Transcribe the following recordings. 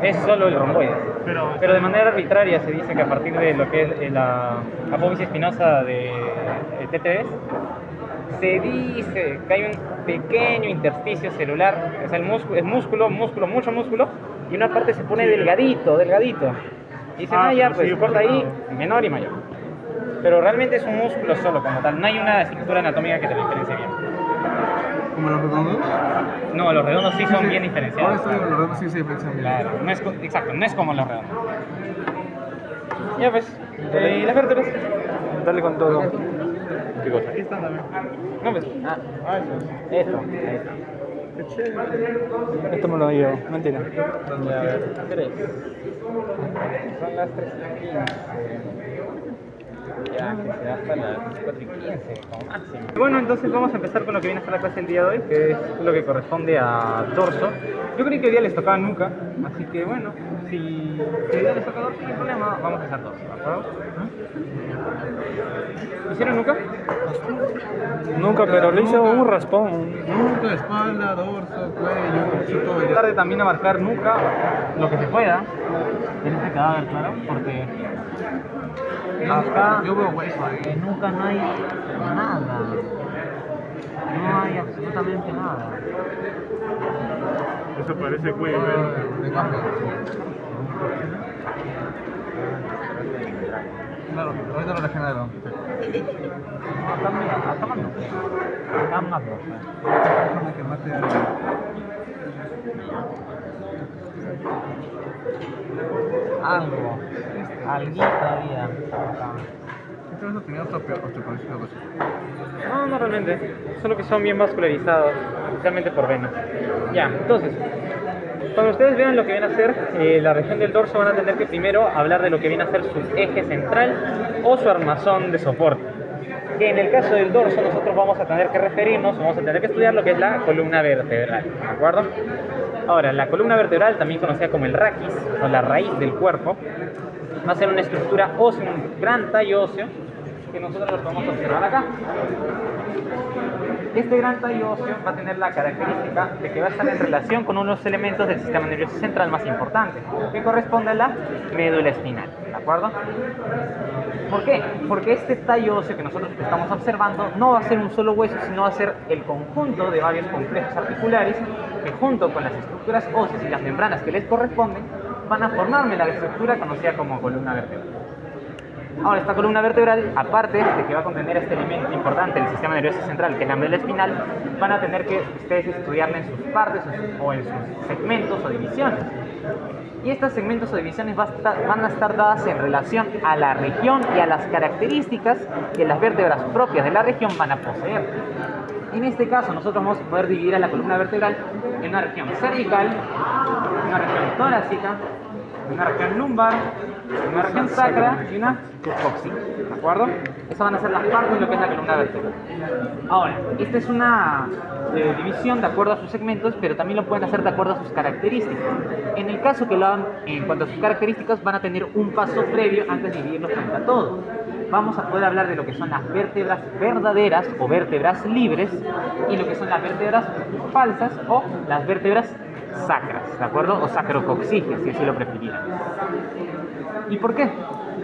es solo el romboide. Pero de manera arbitraria se dice que a partir de lo que es la apófisis espinosa de TTS, se dice que hay un pequeño intersticio celular, o sea, es músculo, mucho músculo, y una parte se pone delgadito. Y dicen, ya, pues corta ahí, menor y mayor. Pero realmente es un músculo solo como tal, no hay una estructura anatómica que te lo diferencie bien. ¿Como los redondos? No, los redondos sí son bien diferenciados. Ahora los redondos sí se diferencian bien. Claro, exacto, no es como los redondos. Ya pues, ¿y las vértebras? Dale con todo. ¿Qué cosa? Aquí están también. No, pues, esto. Qué chévere. Esto me lo llevo, mentira. Ya, a ver, 3. Son las 3:15. Ya, que se da hasta las 4:15 como máximo. Bueno, entonces vamos a empezar con lo que viene a ser la clase del día de hoy, que es lo que corresponde a dorso. Yo creí que hoy día les tocaba nuca, así que bueno, si hoy día les toca dorso, no hay problema, vamos a hacer dorso, ¿de acuerdo? ¿Hicieron nuca? Nunca, pero le hice un raspón. Nuca, espalda, dorso, cuello, todo ya. Tarde también abarcar nuca, lo que se pueda, en este cadáver, claro, porque acá Yo veo hueso ahí. en nuca no hay nada, no hay absolutamente nada. Eso parece cuello. De cambio. Claro, ahorita lo regenero. Acá más no. Acá más no. Déjame que mate a... Alguito había acá. Este vaso tenía osteoporosis. No realmente, solo que son bien vascularizados, especialmente por venas. Ya, entonces, cuando ustedes vean lo que viene a ser la región del dorso, van a tener que primero hablar de lo que viene a ser su eje central o su armazón de soporte. Que en el caso del dorso nosotros vamos a tener que referirnos, vamos a tener que estudiar lo que es la columna vertebral, ¿de acuerdo? Ahora, la columna vertebral, también conocida como el raquis o la raíz del cuerpo, va a ser una estructura ósea, un gran tallo óseo que nosotros lo podemos observar acá. Este gran tallo óseo va a tener la característica de que va a estar en relación con unos elementos del sistema nervioso central más importantes, que corresponde a la médula espinal, ¿de acuerdo? ¿Por qué? Porque este tallo óseo que nosotros estamos observando no va a ser un solo hueso, sino va a ser el conjunto de varios complejos articulares que junto con las estructuras óseas y las membranas que les corresponden van a formarme la estructura conocida como columna vertebral. Ahora, esta columna vertebral, aparte de que va a contener este elemento importante del sistema nervioso central, que es la médula espinal, van a tener que ustedes estudiarla en sus partes o en sus segmentos o divisiones. Y estos segmentos o divisiones van a estar dadas en relación a la región y a las características que las vértebras propias de la región van a poseer. En este caso, nosotros vamos a poder dividir a la columna vertebral en una región cervical, una región torácica, una región lumbar, una región sacra y una cóccix, ¿de acuerdo? Esas van a ser las partes de lo que es la columna vertebral. Ahora, esta es una división de acuerdo a sus segmentos, pero también lo pueden hacer de acuerdo a sus características. En el caso que lo hagan en cuanto a sus características, van a tener un paso previo antes de dividirlos frente a todos. Vamos a poder hablar de lo que son las vértebras verdaderas o vértebras libres y lo que son las vértebras falsas o las vértebras sacras, ¿de acuerdo? O sacrococcígeas, si así lo prefirieran. ¿Y por qué?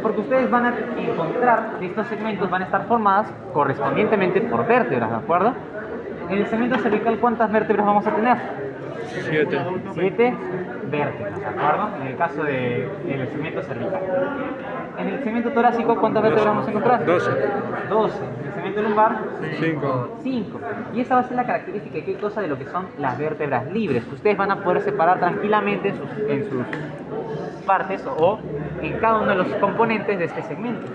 Porque ustedes van a encontrar que estos segmentos van a estar formados correspondientemente por vértebras, ¿de acuerdo? En el segmento cervical, ¿cuántas vértebras vamos a tener? 7. 7 vértebras, ¿de acuerdo? En el caso del segmento cervical. En el segmento torácico, ¿cuántas vértebras vamos a encontrar? 12. 12. En el segmento lumbar, 5. 5. Y esa va a ser la característica y qué cosa de lo que son las vértebras libres, que ustedes van a poder separar tranquilamente en sus partes o en cada uno de los componentes de este segmento.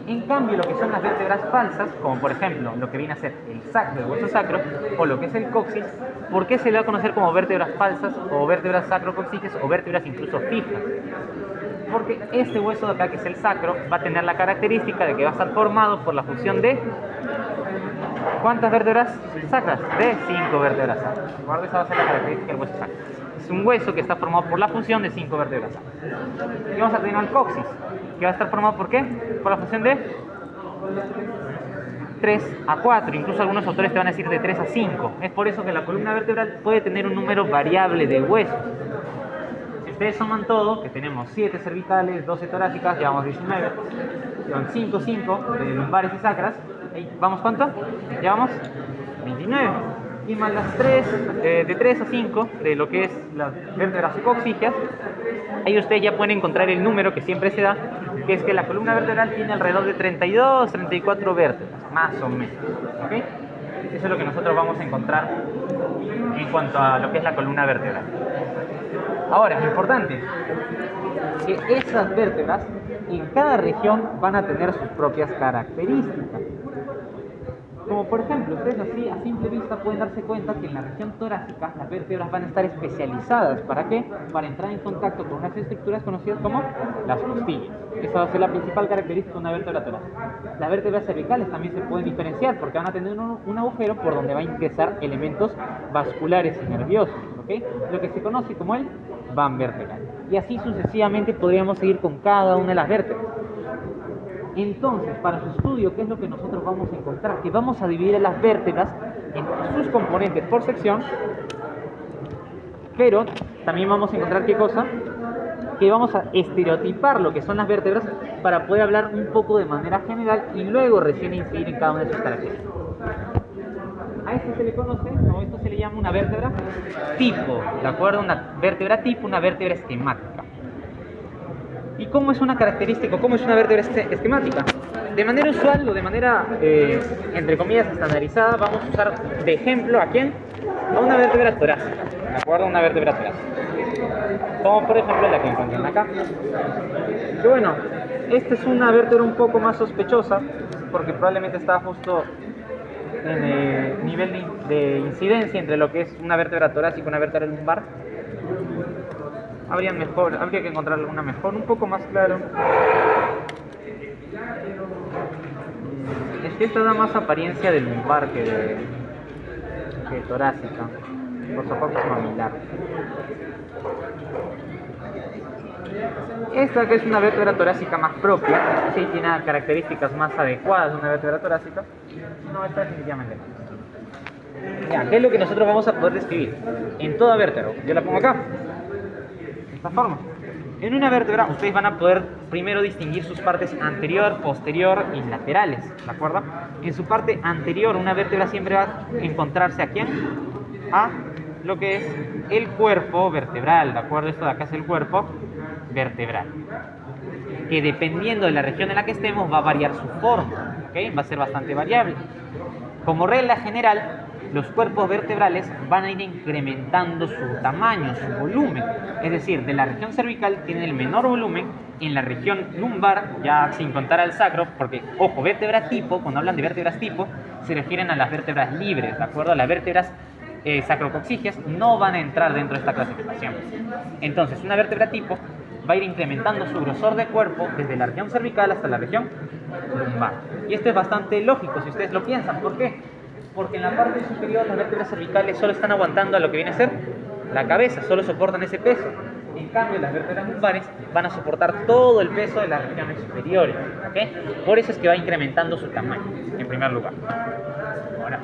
En cambio, lo que son las vértebras falsas, como por ejemplo lo que viene a ser el sacro, el hueso sacro, o lo que es el coxis, ¿por qué se le va a conocer como vértebras falsas o vértebras sacrococcígeas o vértebras incluso fijas? Porque este hueso de acá, que es el sacro, va a tener la característica de que va a estar formado por la fusión de ¿cuántas vértebras sacras? De 5 vértebras sacras. Recuerda, esa va a ser la característica del hueso sacro. Es un hueso que está formado por la fusión de 5 vértebras sacras. Y vamos a tener al coxis, que va a estar formado ¿por qué? Por la fusión de 3 a 4, incluso algunos autores te van a decir de 3 a 5. Es por eso que la columna vertebral puede tener un número variable de huesos. ustedes suman todo, que tenemos 7 cervicales, 12 torácicas, llevamos 19, llevan 5 de lumbares y sacras. ¿Vamos cuánto? Llevamos 29. Y más las 3, de 3 a 5 de lo que es las vértebras coxígeas, ahí ustedes ya pueden encontrar el número que siempre se da, que es que la columna vertebral tiene alrededor de 32, 34 vértebras, más o menos. ¿Ok? Eso es lo que nosotros vamos a encontrar en cuanto a lo que es la columna vertebral. Ahora, es importante que esas vértebras en cada región van a tener sus propias características. Como por ejemplo, ustedes así a simple vista pueden darse cuenta que en la región torácica las vértebras van a estar especializadas. ¿Para qué? Para entrar en contacto con unas estructuras conocidas como las costillas. Esa va a ser la principal característica de una vértebra torácica. Las vértebras cervicales también se pueden diferenciar porque van a tener un agujero por donde va a ingresar elementos vasculares y nerviosos, ¿ok? Lo que se conoce como el van vertebral. Y así sucesivamente podríamos seguir con cada una de las vértebras. Entonces, para su estudio, ¿qué es lo que nosotros vamos a encontrar? Que vamos a dividir las vértebras en sus componentes por sección, pero también vamos a encontrar ¿qué cosa? Que vamos a estereotipar lo que son las vértebras para poder hablar un poco de manera general y luego recién incidir en cada una de sus características. A esto se le conoce, o esto se le llama una vértebra tipo, ¿de acuerdo? Una vértebra tipo, una vértebra esquemática. ¿Y cómo es una característica? ¿Cómo es una vértebra esquemática? De manera usual o de manera, entre comillas, estandarizada, vamos a usar de ejemplo ¿a quién? A una vértebra torácica, ¿de acuerdo? Una vértebra torácica. Como por ejemplo la que encuentran acá. Que bueno, esta es una vértebra un poco más sospechosa porque probablemente está justo en el nivel de incidencia entre lo que es una vértebra torácica y una vértebra lumbar. Habría que encontrar una mejor, un poco más claro. Es que esta da más apariencia de lumbar que de torácica, por su aporte mamilar. Esta que es una vértebra torácica más propia, sí tiene características más adecuadas de una vértebra torácica. No, esta definitivamente no. Ya, ¿qué es lo que nosotros vamos a poder describir? En toda vértebra, yo la pongo acá. De esta forma. En una vértebra ustedes van a poder primero distinguir sus partes anterior, posterior y laterales, ¿de acuerdo? En su parte anterior una vértebra siempre va a encontrarse ¿a quién? A lo que es el cuerpo vertebral, ¿de acuerdo? Esto de acá es el cuerpo vertebral, que dependiendo de la región en la que estemos va a variar su forma, ¿ok? Va a ser bastante variable. Como regla general, los cuerpos vertebrales van a ir incrementando su tamaño, su volumen. Es decir, de la región cervical tienen el menor volumen, en la región lumbar, ya sin contar al sacro, porque, ojo, vértebra tipo, cuando hablan de vértebras tipo, se refieren a las vértebras libres, ¿de acuerdo? Las vértebras sacrocoxígeas no van a entrar dentro de esta clasificación. Entonces, una vértebra tipo va a ir incrementando su grosor de cuerpo desde la región cervical hasta la región lumbar. Y esto es bastante lógico si ustedes lo piensan. ¿Por qué? Porque en la parte superior las vértebras cervicales solo están aguantando a lo que viene a ser la cabeza, solo soportan ese peso. En cambio, las vértebras lumbares van a soportar todo el peso de las regiones superiores, ¿ok? Por eso es que va incrementando su tamaño, en primer lugar. Ahora,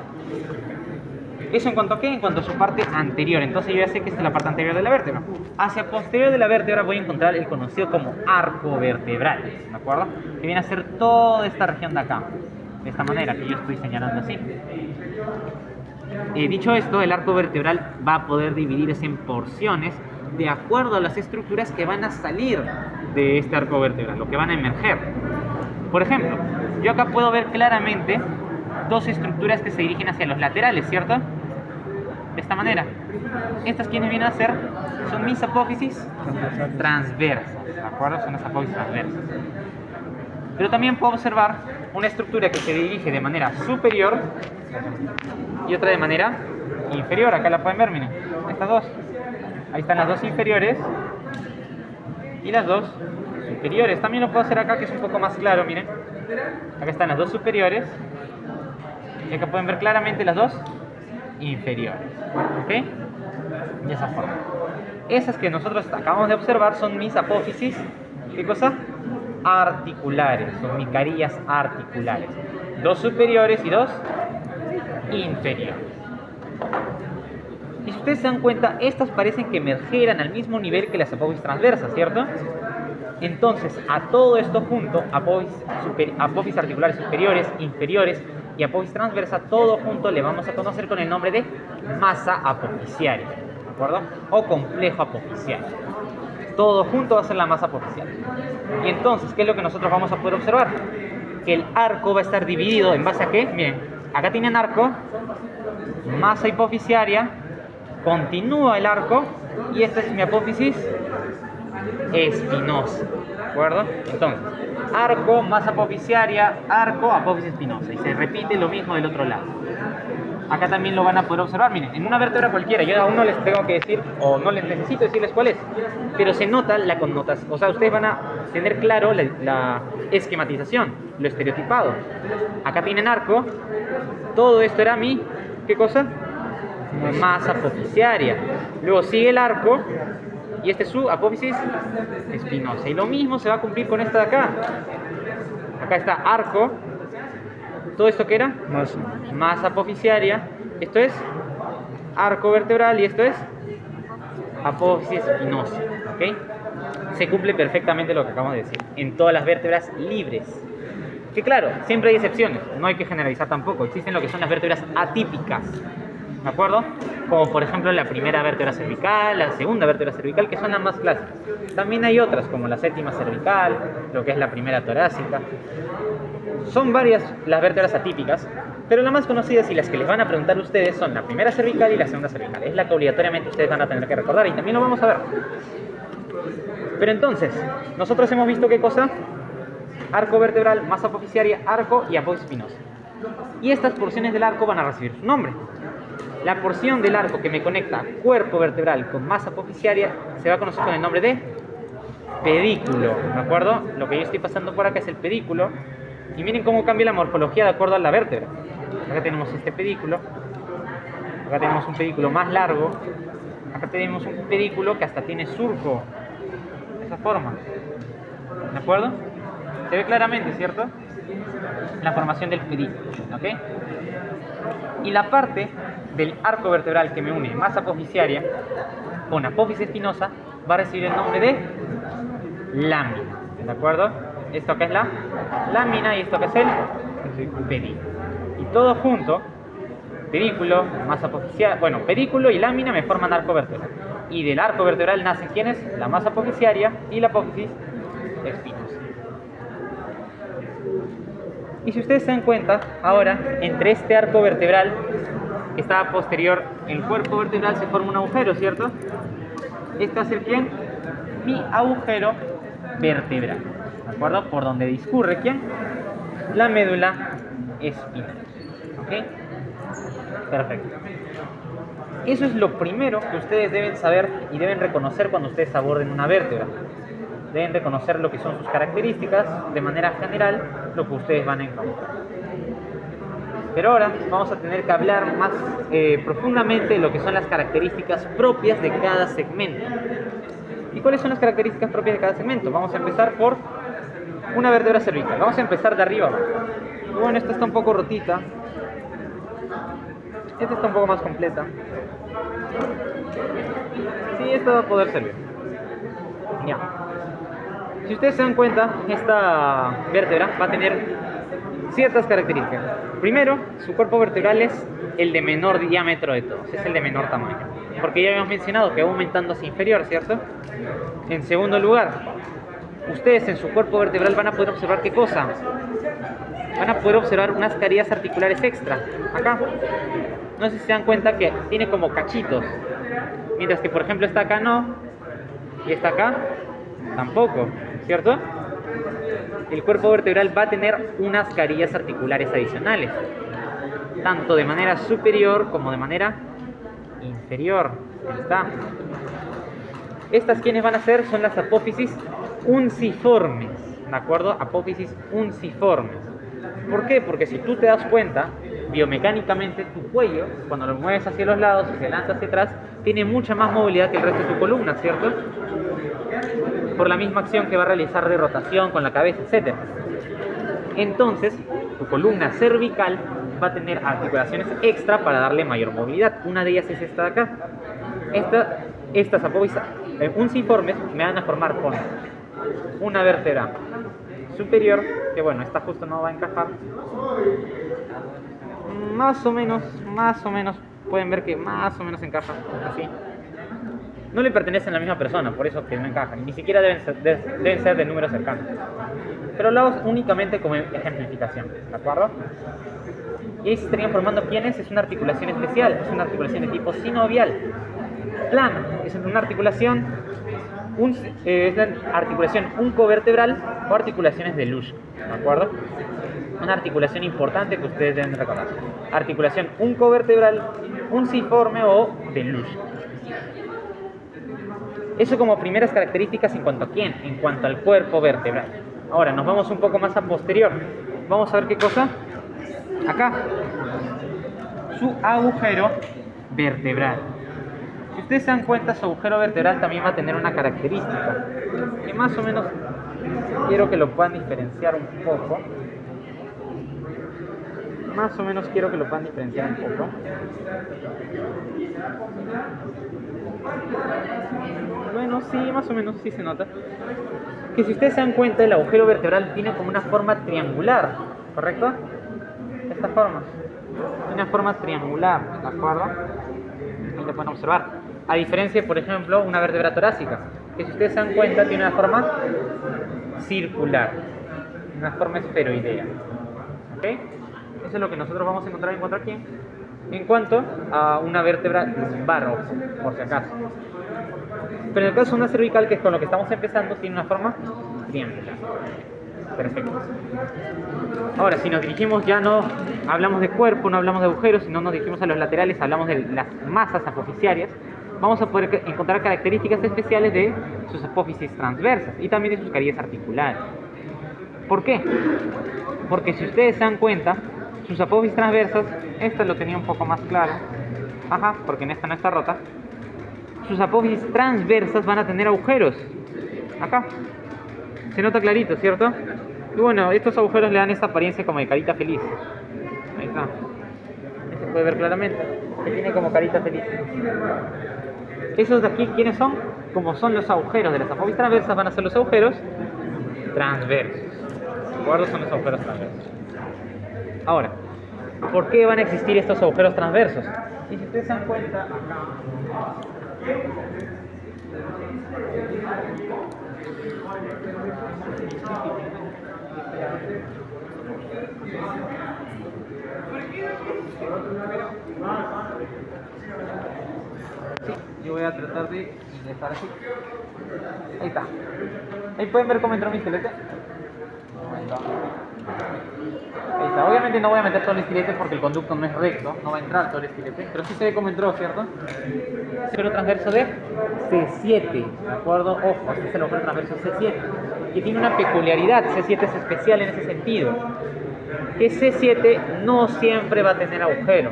¿eso en cuanto a qué? En cuanto a su parte anterior. Entonces yo ya sé que esta es la parte anterior de la vértebra. Hacia posterior de la vértebra voy a encontrar el conocido como arco vertebral, ¿de acuerdo? Que viene a ser toda esta región de acá, de esta manera que yo estoy señalando así. Dicho esto, el arco vertebral va a poder dividirse en porciones de acuerdo a las estructuras que van a salir de este arco vertebral, lo que van a emerger. Por ejemplo, yo acá puedo ver claramente dos estructuras que se dirigen hacia los laterales, ¿cierto? De esta manera. Estas quienes vienen a ser son mis apófisis transversas, ¿de acuerdo? Son las apófisis transversas. Pero también puedo observar una estructura que se dirige de manera superior y otra de manera inferior. Acá la pueden ver, miren, estas dos. Ahí están las dos inferiores y las dos superiores. También lo puedo hacer acá, que es un poco más claro, miren. Acá están las dos superiores y acá pueden ver claramente las dos inferiores, ¿ok? De esa forma. Esas que nosotros acabamos de observar son mis apófisis, ¿qué cosa? Articulares, son mis carillas articulares. Dos superiores y dos inferiores. Y si ustedes se dan cuenta, estas parecen que emergieran al mismo nivel que las apófisis transversas, ¿cierto? Entonces, a todo esto junto, apófisis articulares superiores, inferiores y apófisis transversa, todo junto le vamos a conocer con el nombre de masa apofisiaria, ¿de acuerdo? O complejo apofisiario. Todo junto va a ser la masa apofisiaria. Y entonces, ¿qué es lo que nosotros vamos a poder observar? Que el arco va a estar dividido en base a ¿qué? Miren, acá tienen arco, masa hipofisiaria, continúa el arco y esta es mi apófisis espinosa, ¿de acuerdo? Entonces, arco, masa apofisiaria, arco, apófisis espinosa. Y se repite lo mismo del otro lado. Acá también lo van a poder observar, miren, en una vértebra cualquiera, yo aún no les tengo que decir, o no les necesito decirles cuál es, pero se nota la connotación, o sea, ustedes van a tener claro la esquematización, lo estereotipado. Acá tienen arco, todo esto era mi, ¿qué cosa? Masa apofisiaria. Luego sigue el arco, y este es su apófisis espinosa. Y lo mismo se va a cumplir con esta de acá. Acá está arco. ¿Todo esto qué era? Masa apofisiaria. Esto es arco vertebral y esto es apófisis espinosa. ¿Okay? Se cumple perfectamente lo que acabamos de decir. En todas las vértebras libres. Que claro, siempre hay excepciones. No hay que generalizar tampoco. Existen lo que son las vértebras atípicas. ¿De acuerdo? Como por ejemplo la primera vértebra cervical, la segunda vértebra cervical, que son las más clásicas. También hay otras, como la séptima cervical, lo que es la primera torácica. Son varias las vértebras atípicas, pero las más conocidas y las que les van a preguntar ustedes son la primera cervical y la segunda cervical. Es la que obligatoriamente ustedes van a tener que recordar y también lo vamos a ver. Pero entonces, nosotros hemos visto qué cosa: arco vertebral, masa apofisiaria, arco y apófisis espinosa. Y estas porciones del arco van a recibir su nombre. La porción del arco que me conecta cuerpo vertebral con masa apofisiaria se va a conocer con el nombre de pedículo, ¿de acuerdo? Lo que yo estoy pasando por acá es el pedículo. Y miren cómo cambia la morfología de acuerdo a la vértebra. Acá tenemos este pedículo. Acá tenemos un pedículo más largo. Acá tenemos un pedículo que hasta tiene surco. De esa forma. ¿De acuerdo? Se ve claramente, ¿cierto? La formación del pedículo, ¿ok? Y la parte del arco vertebral que me une masa apofisiaria con apófisis espinosa va a recibir el nombre de lámina, ¿de acuerdo? Esto acá es la lámina y esto acá es el pedículo. Y todo junto, pedículo, masa apofisiaria, bueno, pedículo y lámina me forman arco vertebral. Y del arco vertebral nacen ¿quiénes? La masa apofisiaria y la apófisis espinosa. Y si ustedes se dan cuenta, ahora, entre este arco vertebral que está posterior, el cuerpo vertebral, se forma un agujero, ¿cierto? Este va a ser ¿quién? Mi agujero vertebral, ¿de acuerdo? Por donde discurre ¿quién? La médula espinal. ¿Ok? Perfecto. Eso es lo primero que ustedes deben saber y deben reconocer cuando ustedes aborden una vértebra. Deben reconocer lo que son sus características, de manera general, lo que ustedes van a encontrar. Pero ahora vamos a tener que hablar más profundamente de lo que son las características propias de cada segmento. ¿Y cuáles son las características propias de cada segmento? Vamos a empezar por una vértebra cervical. Vamos a empezar de arriba abajo. Y bueno, esta está un poco rotita. Esta está un poco más completa. Sí, esta va a poder servir. Ya. Si ustedes se dan cuenta, esta vértebra va a tener ciertas características. Primero, su cuerpo vertebral es el de menor diámetro de todos, es el de menor tamaño. Porque ya habíamos mencionado que va aumentando hacia inferior, ¿cierto? En segundo lugar, ustedes en su cuerpo vertebral van a poder observar ¿qué cosa? Van a poder observar unas carillas articulares extra. Acá, no sé si se dan cuenta que tiene como cachitos. Mientras que, por ejemplo, esta acá no, y esta acá tampoco, ¿cierto? El cuerpo vertebral va a tener unas carillas articulares adicionales, tanto de manera superior como de manera inferior. Ahí está. Estas quienes van a ser son las apófisis unciformes, ¿de acuerdo? Apófisis unciformes. ¿Por qué? Porque si tú te das cuenta, biomecánicamente tu cuello, cuando lo mueves hacia los lados, hacia adelante, hacia atrás, tiene mucha más movilidad que el resto de tu columna, ¿cierto? Por la misma acción que va a realizar de rotación con la cabeza, etc. Entonces, tu columna cervical va a tener articulaciones extra para darle mayor movilidad. Una de ellas es esta de acá. Estas apófisis unciformes me van a formar con una vértebra superior, que bueno, esta justo no va a encajar. Más o menos, pueden ver que más o menos encaja, así. No le pertenecen a la misma persona, por eso que no encajan, ni siquiera deben ser de números cercanos. Pero lo hago únicamente como ejemplificación, ¿de acuerdo? Y ahí se estarían formando ¿quiénes? Es una articulación especial, es una articulación de tipo sinovial. Plana, es una articulación, uncovertebral o articulaciones de Lusch, ¿de acuerdo? Una articulación importante que ustedes deben recordar. Articulación uncovertebral, unciforme o de Lusch. Eso como primeras características en cuanto a quién, en cuanto al cuerpo vertebral. Ahora nos vamos un poco más a posterior. Vamos a ver qué cosa. Acá, su agujero vertebral. Si ustedes se dan cuenta, su agujero vertebral también va a tener una característica que más o menos quiero que lo puedan diferenciar un poco. Bueno, sí, más o menos sí se nota. Que si ustedes se dan cuenta, el agujero vertebral tiene como una forma triangular, ¿correcto? Esta forma. Una forma triangular, ¿de acuerdo? Ahí lo pueden observar. A diferencia, por ejemplo, una vértebra torácica, que si ustedes se dan cuenta, tiene una forma circular, una forma esferoidea. ¿Ok? Eso es lo que nosotros vamos a encontrar en cuanto a quién. En cuanto a una vértebra lumbar, por si acaso. Pero en el caso de una cervical, que es con lo que estamos empezando, tiene una forma triangular. Perfecto. Ahora, si nos dirigimos, ya no hablamos de cuerpo, no hablamos de agujeros, sino nos dirigimos a los laterales, hablamos de las masas apofisiarias, vamos a poder encontrar características especiales de sus apófisis transversas y también de sus caries articulares. ¿Por qué? Porque si ustedes se dan cuenta, sus apófisis transversas, esta lo tenía un poco más claro, porque en esta no está rota. Sus apófisis transversas van a tener agujeros, acá, se nota clarito, ¿cierto? Y bueno, estos agujeros le dan esta apariencia como de carita feliz. Ahí está, ahí se puede ver claramente, que tiene como carita feliz. Esos de aquí, ¿quiénes son? Como son los agujeros de las apófisis transversas, van a ser los agujeros transversos. ¿De acuerdo? Son los agujeros transversos. Ahora, ¿por qué van a existir estos agujeros transversos? Y si ustedes se dan cuenta, acá, yo voy a tratar de ingresar así. Ahí está. Ahí pueden ver cómo entró mi estilete. Ahí está. Obviamente no voy a meter todo el estilete porque el conducto no es recto, no va a entrar todo el estilete, pero sí se ve cómo entró, ¿cierto? Agujero transverso de C7, ¿de acuerdo? Ojo, este es el agujero transverso C7, que tiene una peculiaridad. C7 es especial en ese sentido, que C7 no siempre va a tener agujero.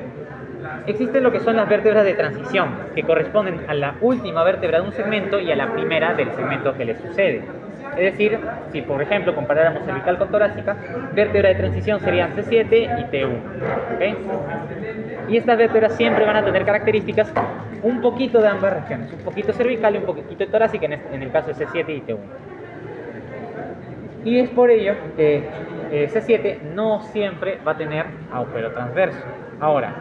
Existen lo que son las vértebras de transición, que corresponden a la última vértebra de un segmento y a la primera del segmento que le sucede. Es decir, si por ejemplo comparáramos cervical con torácica, vértebra de transición serían C7 y T1. ¿Okay? Y estas vértebras siempre van a tener características un poquito de ambas regiones, un poquito cervical y un poquito de torácica en el caso de C7 y T1. Y es por ello que C7 no siempre va a tener agujero transverso. Ahora,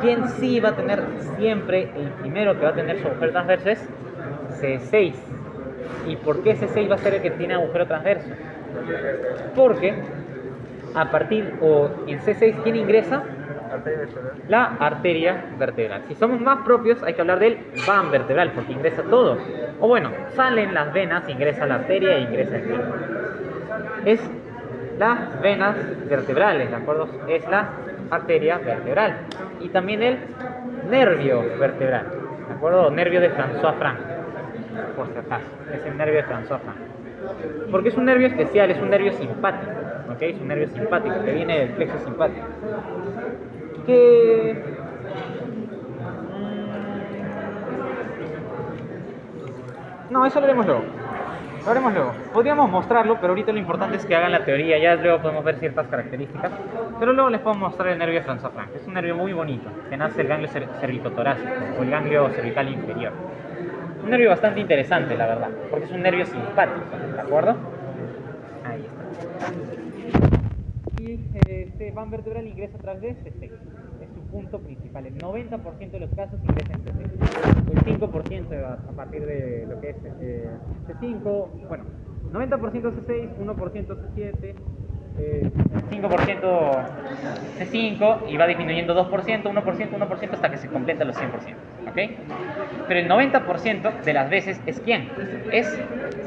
¿quién sí va a tener siempre el primero que va a tener su agujero transverso es C6? ¿Y por qué C6 va a ser el que tiene agujero transverso? Porque en C6, ¿quién ingresa? La arteria vertebral. Si somos más propios, hay que hablar del van vertebral, porque ingresa todo. O bueno, salen las venas, ingresa la arteria e ingresa el nervio. Es las venas vertebrales, ¿de acuerdo? Es la arteria vertebral. Y también el nervio vertebral, ¿de acuerdo? Nervio de François-Franck, por si acaso. Es el nervio de François-Franck. Porque es un nervio especial, es un nervio simpático. ¿Ok? Es un nervio simpático que viene del plexo simpático. Que no, eso lo haremos luego. Lo haremos luego. Podríamos mostrarlo, pero ahorita lo importante es que hagan la teoría. Ya luego podemos ver ciertas características. Pero luego les puedo mostrar el nervio François-Franck. Es un nervio muy bonito, que nace del ganglio cervicotorácico o el ganglio cervical inferior. Un nervio bastante interesante, la verdad, porque es un nervio simpático, ¿de acuerdo? Ahí está. Y este van vertebral ingresa a través de C6. Es su punto principal. El 90% de los casos ingresa en C6. El 5% a partir de lo que es C5. Bueno, 90% C6, 1% C7, 5% C5 y va disminuyendo 2%, 1%, hasta que se completa los 100%. ¿Ok? Pero el 90% de las veces es ¿quién? Es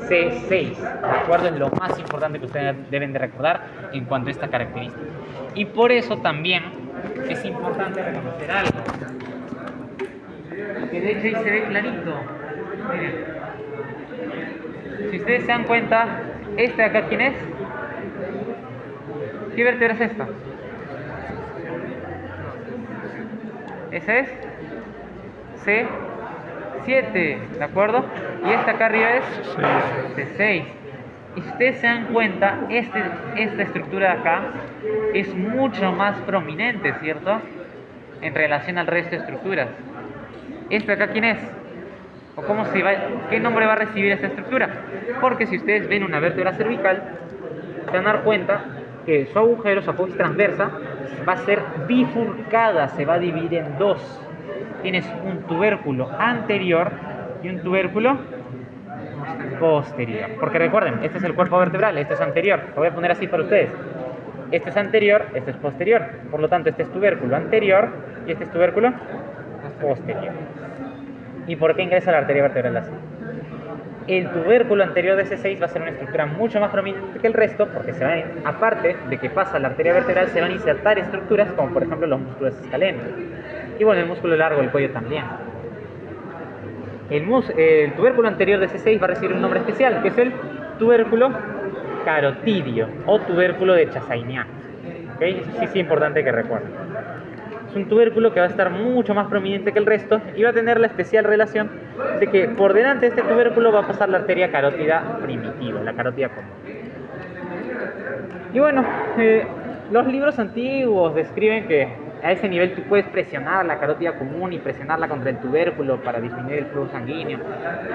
C6. ¿De acuerdo? Es lo más importante que ustedes deben de recordar en cuanto a esta característica. Y por eso también es importante reconocer algo. Que de hecho ahí se ve clarito. Miren. Si ustedes se dan cuenta, ¿este de acá quién es? ¿Qué vértebra es esta? Esa es C7, ¿de acuerdo? Y esta acá arriba es C6. Y si ustedes se dan cuenta, esta estructura de acá es mucho más prominente, ¿cierto? En relación al resto de estructuras. ¿Este de acá quién es? ¿O qué nombre va a recibir esta estructura? Porque si ustedes ven una vértebra cervical, se van a dar cuenta que su agujero, su apófisis transversa, va a ser bifurcada, se va a dividir en dos. Tienes un tubérculo anterior y un tubérculo posterior. Porque recuerden, este es el cuerpo vertebral, este es anterior. Lo voy a poner así para ustedes. Este es anterior, este es posterior. Por lo tanto, este es tubérculo anterior y este es tubérculo posterior. ¿Y por qué ingresa la arteria vertebral así? El tubérculo anterior de C6 va a ser una estructura mucho más prominente que el resto, porque aparte de que pasa la arteria vertebral, se van a insertar estructuras como por ejemplo los músculos escalenos. Y bueno, el músculo largo del cuello también. El tubérculo anterior de C6 va a recibir un nombre especial, que es el tubérculo carotidio o tubérculo de Chassaignan. ¿Okay? Eso sí es importante que recuerden. Es un tubérculo que va a estar mucho más prominente que el resto y va a tener la especial relación de que por delante de este tubérculo va a pasar la arteria carótida primitiva, la carótida común. Y bueno, los libros antiguos describen que a ese nivel tú puedes presionar la carótida común y presionarla contra el tubérculo para disminuir el flujo sanguíneo.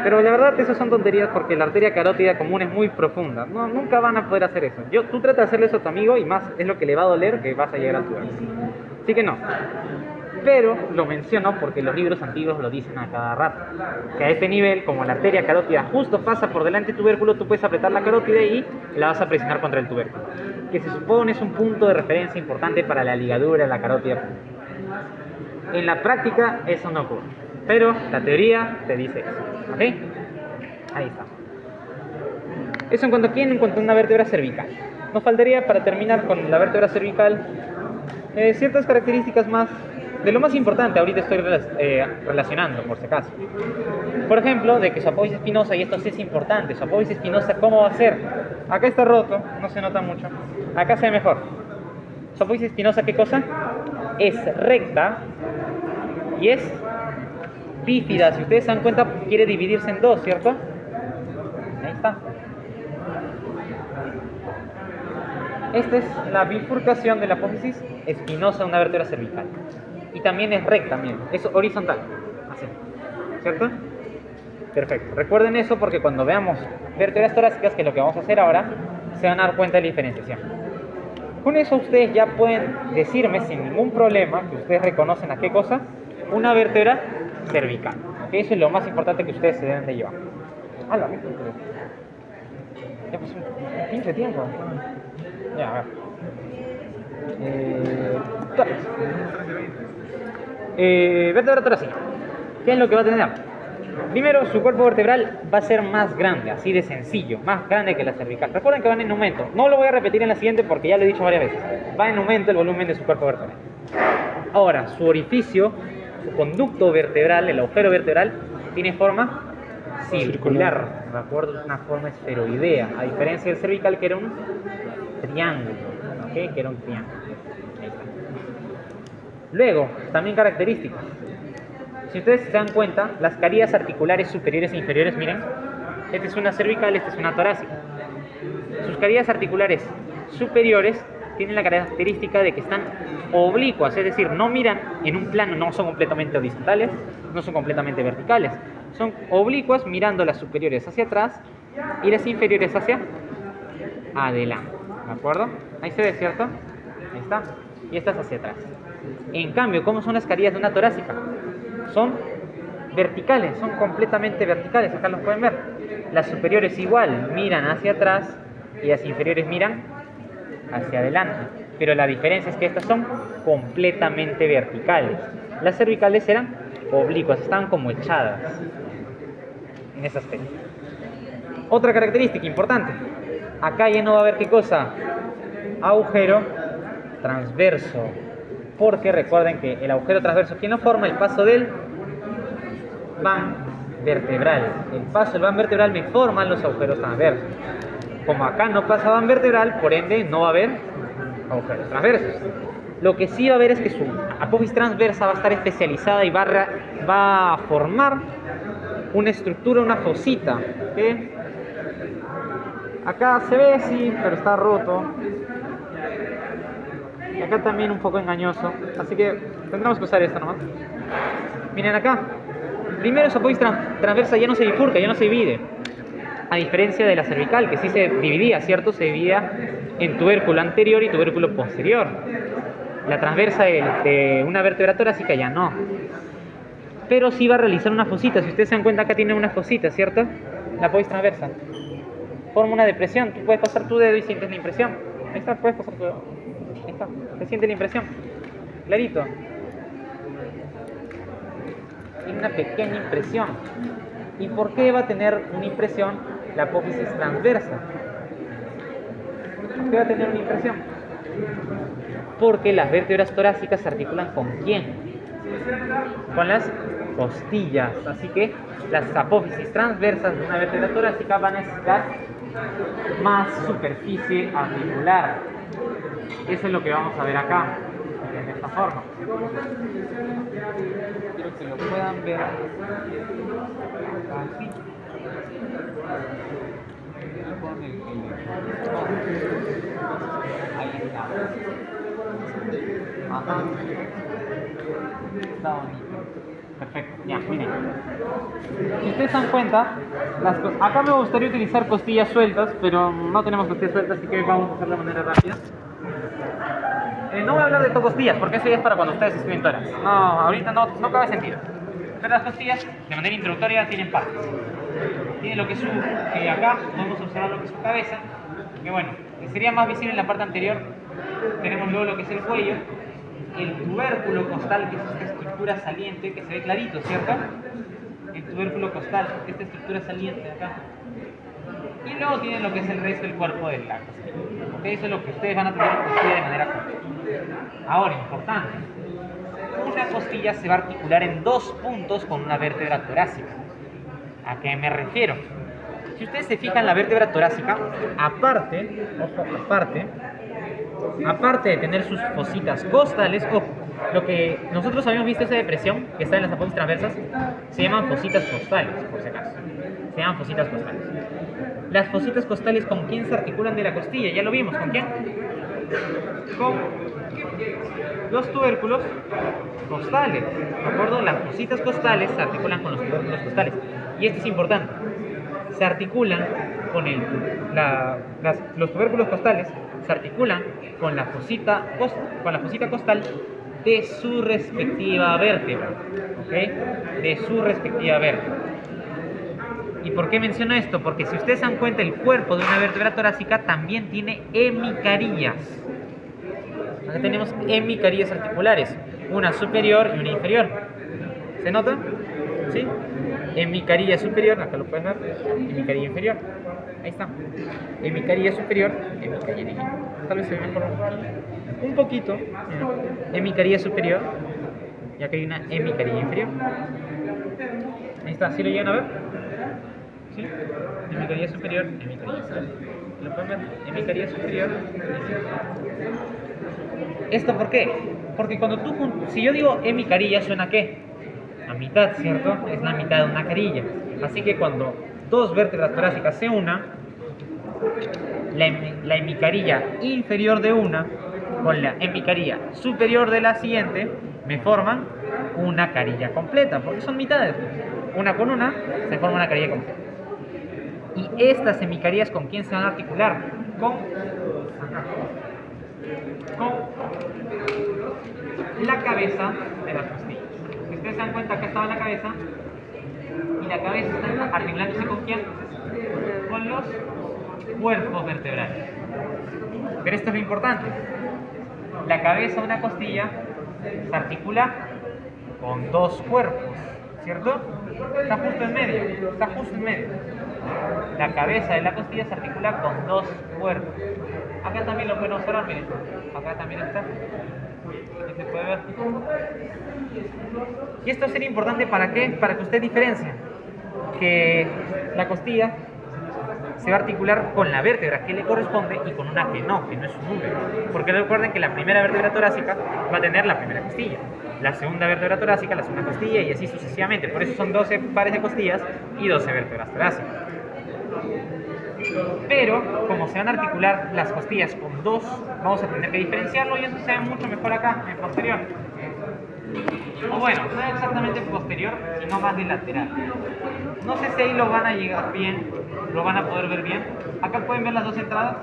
Pero la verdad eso son tonterías porque la arteria carótida común es muy profunda. No, nunca van a poder hacer eso. Tú trata de hacerle eso a tu amigo y más es lo que le va a doler que vas a llegar al tubérculo. Así que no. Pero lo menciono porque los libros antiguos lo dicen a cada rato. Que a este nivel, como la arteria carótida justo pasa por delante del tubérculo, tú puedes apretar la carótida y la vas a presionar contra el tubérculo. Que se supone es un punto de referencia importante para la ligadura de la carótida. En la práctica eso no ocurre. Pero la teoría te dice eso. ¿Ok? Ahí está. Eso en cuanto a quién, en cuanto a una vértebra cervical. Nos faltaría para terminar con la vértebra cervical ciertas características más de lo más importante. Ahorita estoy relacionando por si acaso. Por ejemplo, de que su apófisis espinosa, y esto sí es importante, su apófisis espinosa, ¿cómo va a ser? Acá está roto, no se nota mucho. Acá se ve mejor. Su apófisis espinosa, ¿qué cosa? Es recta y es bífida. Si ustedes se dan cuenta, quiere dividirse en dos, ¿cierto? Ahí está. Esta es la bifurcación de la apófisis espinosa de una vértebra cervical. Y también es recta, miren, es horizontal. Así, ¿cierto? Perfecto. Recuerden eso porque cuando veamos vértebras torácicas, que es lo que vamos a hacer ahora, se van a dar cuenta de la diferenciación. Con eso ustedes ya pueden decirme sin ningún problema que ustedes reconocen a qué cosa, una vértebra cervical. ¿Okay? Eso es lo más importante que ustedes se deben de llevar. ¡Hala! Ya pasó un pinche tiempo. Ya, a ver. Vértebra torácica. ¿Qué es lo que va a tener? Primero, su cuerpo vertebral va a ser más grande, así de sencillo, más grande que la cervical. Recuerden que van en aumento. No lo voy a repetir en la siguiente porque ya lo he dicho varias veces. Va en aumento el volumen de su cuerpo vertebral. Ahora, su orificio, su conducto vertebral, el agujero vertebral, tiene forma circular. ¿De acuerdo? Es una forma esferoidea, a diferencia del cervical que era un triángulo. ¿Okay? Que era un triángulo. Ahí está. Luego, también características. Si ustedes se dan cuenta, las carillas articulares superiores e inferiores, miren, Esta es una cervical, esta es una torácica. Sus cavidades articulares superiores tienen la característica de que están oblicuas, es decir, no miran en un plano, no son completamente horizontales, no son completamente verticales. Son oblicuas mirando las superiores hacia atrás y las inferiores hacia adelante. ¿De acuerdo? Ahí se ve, ¿cierto? Ahí está. Y estas hacia atrás. En cambio, ¿cómo son las carillas de una torácica? Son verticales, son completamente verticales. Acá los pueden ver. Las superiores igual miran hacia atrás y las inferiores miran hacia adelante. Pero la diferencia es que estas son completamente verticales. Las cervicales eran oblicuas, estaban como echadas en ese aspecto. Otra característica importante. Acá ya no va a haber ¿qué cosa? Agujero transverso. Porque recuerden que el agujero transverso, ¿quién lo forma? El paso del van vertebral. El paso del van vertebral me forman los agujeros transversos. Como acá no pasa van vertebral, por ende no va a haber agujeros transversos. Lo que sí va a haber es que su apófisis transversa va a estar especializada y va a formar una estructura, una fosita. ¿Okay? Acá se ve, sí, pero está roto. Y acá también un poco engañoso. Así que tendremos que usar esto nomás. Miren acá. Primero su apófisis transversa ya no se bifurca, ya no se divide. A diferencia de la cervical, que sí se dividía, ¿cierto? Se dividía en tubérculo anterior y tubérculo posterior. La transversa de una vértebra torácica ya no. Pero sí va a realizar una fosita. Si ustedes se dan cuenta, acá tiene una fosita, ¿cierto? La apófisis transversa. Forma una depresión. Tú puedes pasar tu dedo y sientes la impresión. Ahí está, puedes pasar tu dedo. Ahí está, se siente la impresión. Clarito. Tiene una pequeña impresión. ¿Y por qué va a tener una impresión la apófisis transversa? ¿Por qué va a tener una impresión? Porque las vértebras torácicas se articulan ¿con quién? Con las costillas. Así que las apófisis transversas de una vértebra torácica van a necesitar más superficie articular. Eso es lo que vamos a ver acá, de esta forma. Quiero que lo puedan ver así. Con el ahí está. Ajá. Está bonito. Perfecto. Ya, miren. Si ustedes se dan cuenta, acá me gustaría utilizar costillas sueltas, pero no tenemos costillas sueltas, así que vamos a hacerlo de manera rápida. No voy a hablar de costillas, porque eso ya es para cuando ustedes estudien tórax. No, ahorita no cabe sentido. Pero las costillas, de manera introductoria, tienen partes. Tiene lo que es su... acá podemos observar lo que es su cabeza, que bueno, sería más visible en la parte anterior. Tenemos luego lo que es el cuello, el tubérculo costal, que es esta estructura saliente, que se ve clarito, ¿cierto? El tubérculo costal, esta estructura saliente de acá. Y luego tienen lo que es el resto del cuerpo de la costilla. ¿Okay? Eso es lo que ustedes van a tener en costilla de manera completa. Ahora, importante. Una costilla se va a articular en dos puntos con una vértebra torácica. ¿A qué me refiero? Si ustedes se fijan, la vértebra torácica, aparte de tener sus fositas costales, lo que nosotros habíamos visto, esa depresión que está en las apófisis transversas, se llaman fositas costales, por si acaso. Se llaman fositas costales. Las fositas costales, ¿con quién se articulan de la costilla? Ya lo vimos, ¿con quién? Con los tubérculos costales, ¿de acuerdo? Las fositas costales se articulan con los tubérculos costales. Y esto es importante. Se articulan con los tubérculos costales, se articulan con la fosita costal de su respectiva vértebra, ¿ok? De su respectiva vértebra. ¿Y por qué menciono esto? Porque si ustedes se dan cuenta, el cuerpo de una vértebra torácica también tiene hemicarillas. Acá tenemos hemicarillas articulares, una superior y una inferior. ¿Se nota? ¿Sí? Hemicarilla superior, acá lo pueden ver, hemicarilla inferior. Ahí está. Hemicarilla superior, hemicarilla inferior. Tal vez se ve mejor un poquito. Hemicarilla superior. Y acá hay una hemicarilla inferior. Ahí está, ¿sí lo llegan a ver? ¿Sí? Hemicarilla superior, hemicarilla inferior. ¿Lo pueden ver? Hemicarilla superior. ¿Esto por qué? Porque cuando si yo digo hemicarilla, ¿suena a qué? A mitad, ¿cierto? Es la mitad de una carilla. Así que cuando dos vértebras torácicas se unan, la hemicarilla inferior de una con la hemicarilla superior de la siguiente me forman una carilla completa, porque son mitades. Una con una se forma una carilla completa. Y estas hemicarillas, ¿con quién se van a articular? Con la cabeza de las costillas. Si ustedes se dan cuenta, acá estaba la cabeza, y la cabeza está articulándose ¿con quién? Con los cuerpos vertebrales. Pero esto es lo importante. La cabeza de una costilla se articula con dos cuerpos, ¿cierto? Está justo en medio, está justo en medio. La cabeza de la costilla se articula con dos cuerpos. Acá también lo pueden observar, miren. Acá también está. Ahí se puede ver. Y esto sería importante ¿para qué? Para que ustedes diferencien que la costilla se va a articular con la vértebra que le corresponde y con una que no es un número. Porque recuerden que la primera vértebra torácica va a tener la primera costilla, la segunda vértebra torácica la segunda costilla y así sucesivamente. Por eso son 12 pares de costillas y 12 vértebras torácicas. Pero como se van a articular las costillas con dos, vamos a tener que diferenciarlo y eso se ve mucho mejor acá, en posterior. O bueno, no es exactamente posterior, sino más de lateral. No sé si ahí lo van a llegar bien, lo van a poder ver bien. Acá pueden ver las dos entradas,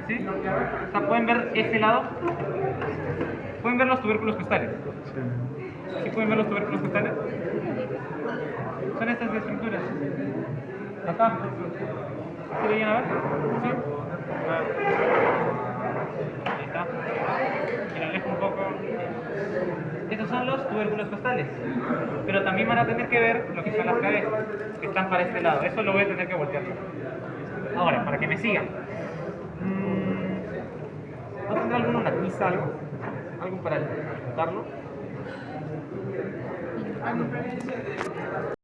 ¿sí? O sea, pueden ver este lado. ¿Pueden ver los tubérculos costales? ¿Sí pueden ver los tubérculos costales? Son estas estructuras. Acá. ¿Sí lo llegan a ver? ¿Sí? Ahí está. Y lo alejo un poco. Estos son los tubérculos costales. Pero también van a tener que ver lo que son las cabezas, que están para este lado. Eso lo voy a tener que voltear. Ahora, para que me sigan. ¿No tendrá alguna tiza, algo? ¿Algo para darlo?